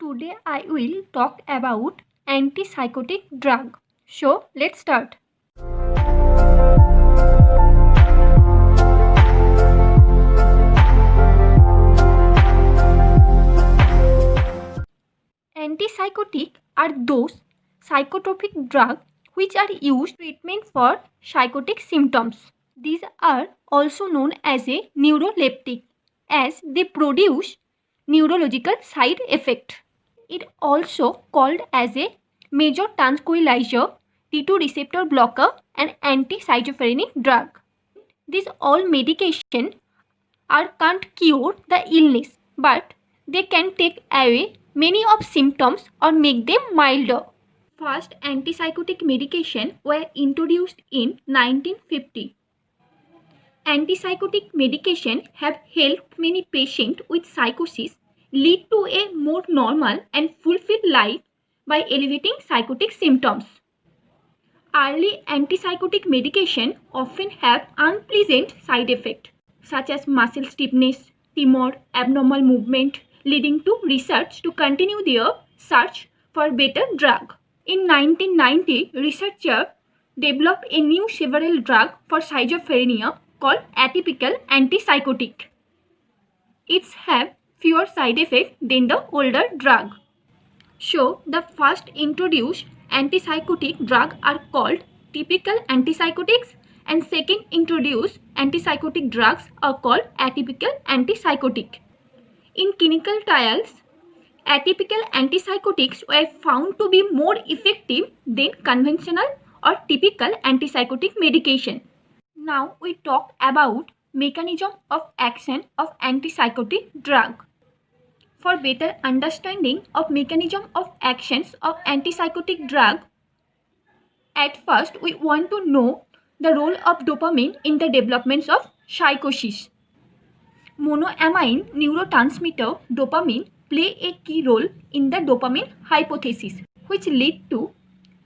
Today I will talk about antipsychotic drug. So let's start. Antipsychotic are those psychotropic drugs which are used treatment for psychotic symptoms. These are also known as a neuroleptic as they produce neurological side effect. It also called as a major tranquilizer, T2 receptor blocker and anti-schizophrenic drug. These all medication can't cure the illness, but they can take away many of symptoms or make them milder. First antipsychotic medication were introduced in 1950. Antipsychotic medication have helped many patients with psychosis lead to a more normal and fulfilled life by alleviating psychotic symptoms. Early antipsychotic medication often have unpleasant side effects such as muscle stiffness, tremor, abnormal movement, leading to research to continue their search for better drug. In 1990, researchers developed a new several drug for schizophrenia called atypical antipsychotic. It have fewer side effects than the older drug. So the first introduced antipsychotic drugs are called typical antipsychotics and second introduced antipsychotic drugs are called atypical antipsychotic. In clinical trials, atypical antipsychotics were found to be more effective than conventional or typical antipsychotic medication. Now we talk about mechanism of action of antipsychotic drug. For better understanding of mechanism of actions of antipsychotic drug, at first we want to know the role of dopamine in the development of psychosis. Monoamine neurotransmitter dopamine play a key role in the dopamine hypothesis, which lead to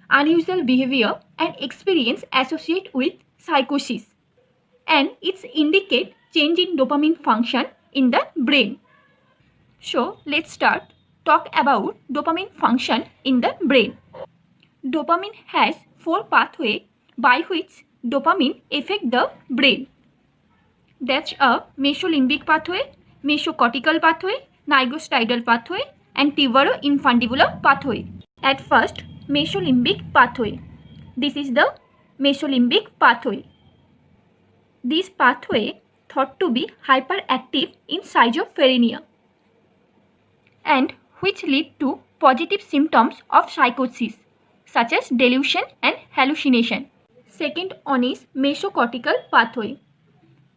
unusual behavior and experience associated with psychosis, and it indicate change in dopamine function in the brain. So let's talk about dopamine function in the brain. Dopamine has four pathways by which dopamine affect the brain. That's a mesolimbic pathway, mesocortical pathway, nigrostriatal pathway and temporoinfundibular pathway. At first, mesolimbic pathway. This is the mesolimbic pathway. This pathway thought to be hyperactive in schizophrenia and which lead to positive symptoms of psychosis such as delusion and hallucination. Second one is mesocortical pathway.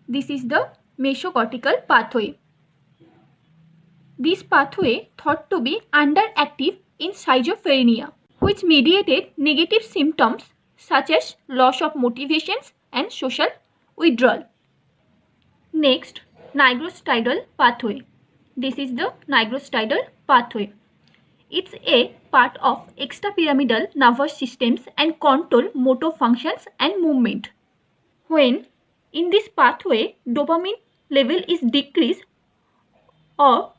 This is the mesocortical pathway. This pathway thought to be underactive in schizophrenia, which mediated negative symptoms such as loss of motivations and social withdrawal. Next, nigrostriatal pathway. This is the nigrostriatal pathway. It's a part of extrapyramidal nervous systems and control motor functions and movement. When in this pathway dopamine level is decreased or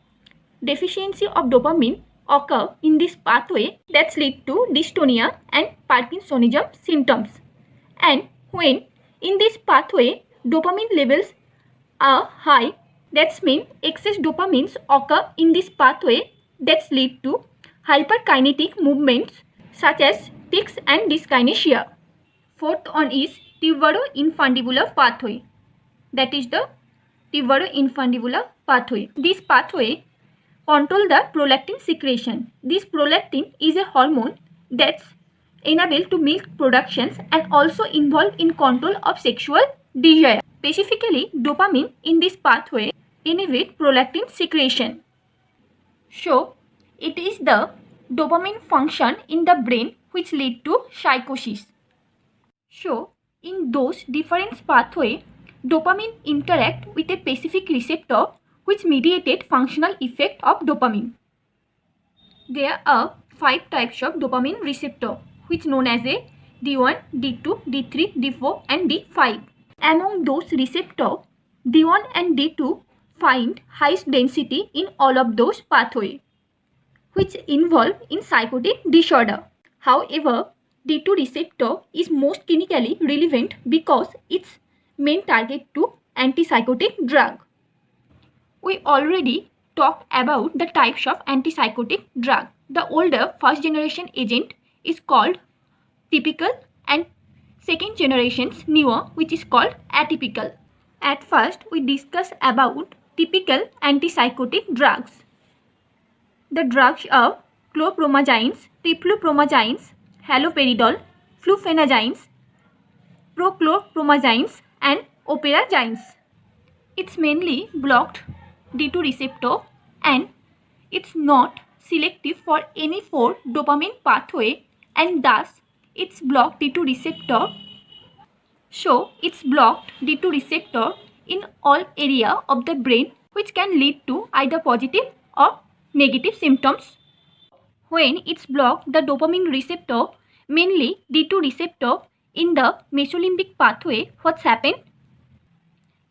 deficiency of dopamine occur in this pathway, that lead to dystonia and Parkinsonism symptoms. And when in this pathway dopamine levels are high, that means excess dopamines occur in this pathway that lead to hyperkinetic movements such as tics and dyskinesia. Fourth one is temporoinfundibular pathway. That is the temporoinfundibular pathway. This pathway control the prolactin secretion. This prolactin is a hormone that's enabled to milk productions and also involved in control of sexual desire. Specifically, dopamine in this pathway inhibit prolactin secretion. So, it is the dopamine function in the brain which lead to psychosis. So, in those different pathways, dopamine interact with a specific receptor which mediated functional effect of dopamine. There are 5 types of dopamine receptor which known as a D1, D2, D3, D4 and D5. Among those receptors, D1 and D2 find highest density in all of those pathways. which involve in psychotic disorder. However, D2 receptor is most clinically relevant because its main target to antipsychotic drug. We already talked about the types of antipsychotic drug. The older first generation agent is called typical and second generation's newer, which is called atypical. At first, we discuss about typical antipsychotic drugs. The drugs are chlorpromazines, triflupromazines, haloperidol, fluphenazines, prochlorpromazines, and operazines. It's mainly blocked D2 receptor and it's not selective for any 4 dopamine pathway, and thus it's blocked D2 receptor. So it's blocked D2 receptor in all area of the brain, which can lead to either positive or negative symptoms. When it's blocked the dopamine receptor, mainly D2 receptor in the mesolimbic pathway, what's happened?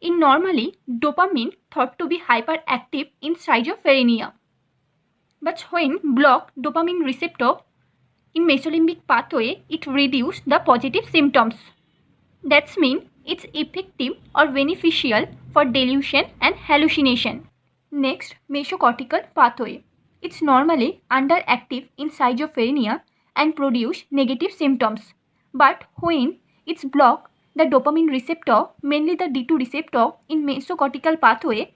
In normally, dopamine thought to be hyperactive in schizophrenia. But when block dopamine receptor in mesolimbic pathway, it reduces the positive symptoms. That's mean it's effective or beneficial for delusion and hallucination. Next, mesocortical pathway. It's normally underactive in schizophrenia and produce negative symptoms. But when it's blocked the dopamine receptor, mainly the D2 receptor in mesocortical pathway,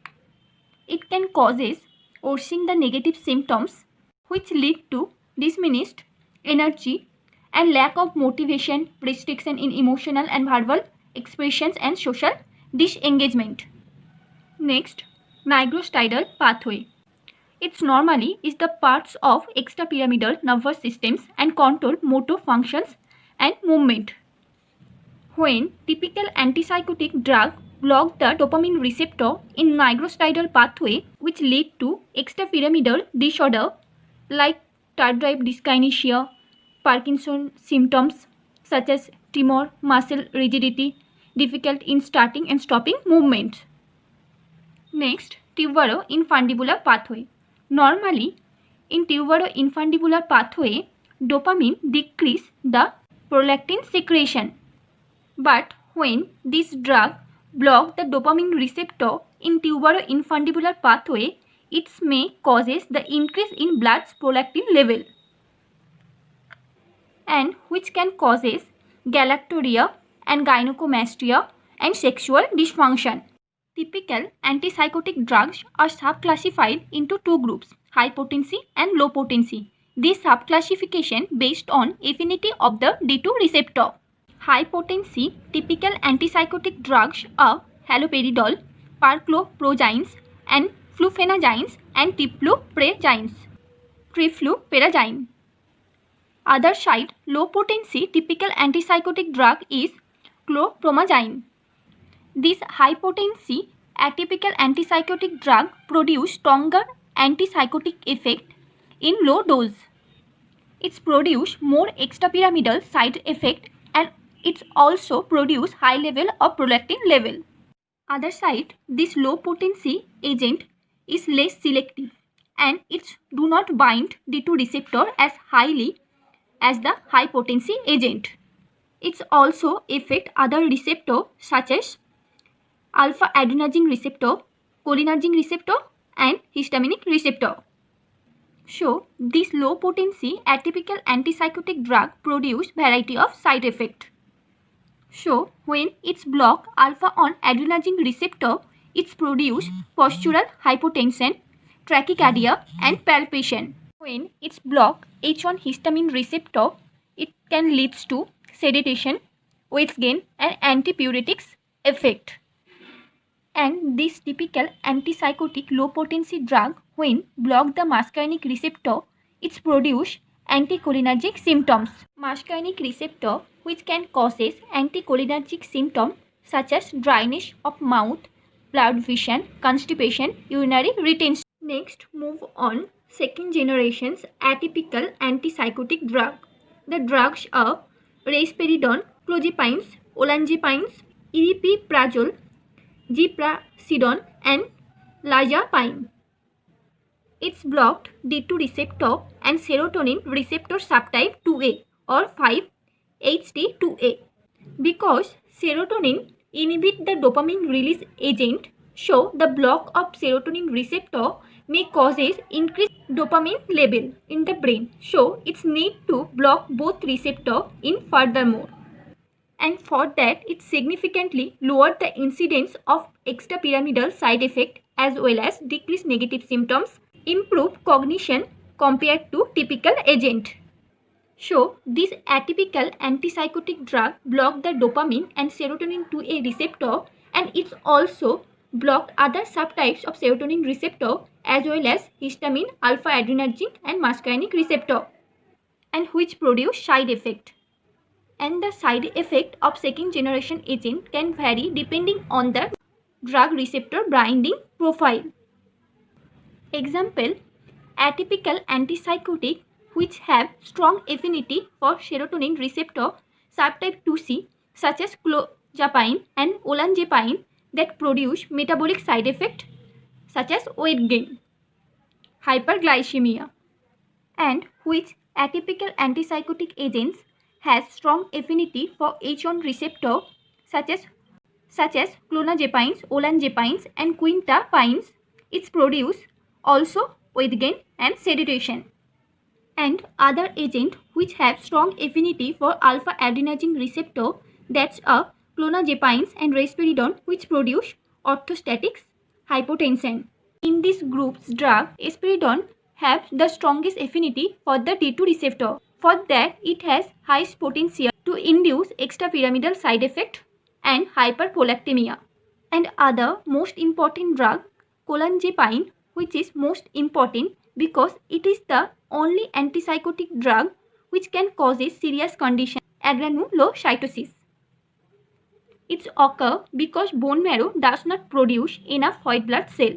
it can causes worsening the negative symptoms, which lead to diminished energy and lack of motivation, restriction in emotional and verbal expressions, and social disengagement. Next, nigrostriatal pathway. It's normally is the parts of extrapyramidal nervous systems and control motor functions and movement. When typical antipsychotic drug block the dopamine receptor in nigrostriatal pathway, which lead to extrapyramidal disorder like tardive dyskinesia, Parkinson symptoms such as tremor, muscle rigidity, difficult in starting and stopping movements. Next, tuberoinfundibular pathway. Normally, in tuberoinfundibular pathway, dopamine decrease the prolactin secretion. But when this drug block the dopamine receptor in tuberoinfundibular pathway, it may causes the increase in blood prolactin level, and which can causes galactorrhea and gynecomastia and sexual dysfunction. Typical antipsychotic drugs are subclassified into 2 groups, high potency and low potency. This subclassification based on affinity of the D2 receptor. High potency typical antipsychotic drugs are haloperidol, parcloprozines, and fluphenazines and trifluperazine. Other side, low potency typical antipsychotic drug is chlorpromazine. This high potency atypical antipsychotic drug produce stronger antipsychotic effect in low dose. It's produce more extrapyramidal side effect, and it's also produce high level of prolactin level. Other side, this low potency agent is less selective and it do not bind D2 receptor as highly as the high potency agent. It also affect other receptor such as alpha adrenergic receptor, cholinergic receptor, and histaminic receptor. So, this low potency atypical antipsychotic drug produce variety of side effect. So, when it's block alpha on adrenergic receptor, it's produce postural hypotension, tachycardia, and palpitation. When it's block H1 histamine receptor, it can lead to sedation, weight gain, and antipyretics effect. And this typical antipsychotic low potency drug, when block the muscarinic receptor, it's produce anticholinergic symptoms. Muscarinic receptor, which can causes anticholinergic symptoms such as dryness of mouth, blurred vision, constipation, urinary retention. Next, move on second generation's atypical antipsychotic drug. The drugs are risperidone, clozapines, olanzapines, aripiprazole, ziprasidone, and lazapine. It's blocked D2 receptor and serotonin receptor subtype 2A or 5-HT2A. Because serotonin inhibits the dopamine release agent, so the block of serotonin receptor may causes increased dopamine level in the brain. So it's need to block both receptor in furthermore. And for that it significantly lowered the incidence of extrapyramidal side effect as well as decreased negative symptoms, improved cognition compared to typical agent. So, this atypical antipsychotic drug blocked the dopamine and serotonin 2A receptor, and it's also blocked other subtypes of serotonin receptor as well as histamine, alpha adrenergic and muscarinic receptor, and which produce side effect. And the side effect of second generation agent can vary depending on the drug receptor binding profile. Example, atypical antipsychotic which have strong affinity for serotonin receptor subtype 2C such as clozapine and olanzapine that produce metabolic side effect such as weight gain, hyperglycemia, and which atypical antipsychotic agents has strong affinity for H1 receptor such as clonazepines, olanzapines and quintiapines. It's produce also weight gain and sedation. And other agent which have strong affinity for alpha adrenergic receptor, that's a clonazepines and risperidone, which produce orthostatics, hypotension. In this group's drug, risperidone has the strongest affinity for the D2 receptor. For that, it has highest potential to induce extrapyramidal side effect and hyperprolactemia. And other most important drug, olanzapine, which is most important because it is the only antipsychotic drug which can cause serious condition, agranulocytosis. It occurs because bone marrow does not produce enough white blood cell.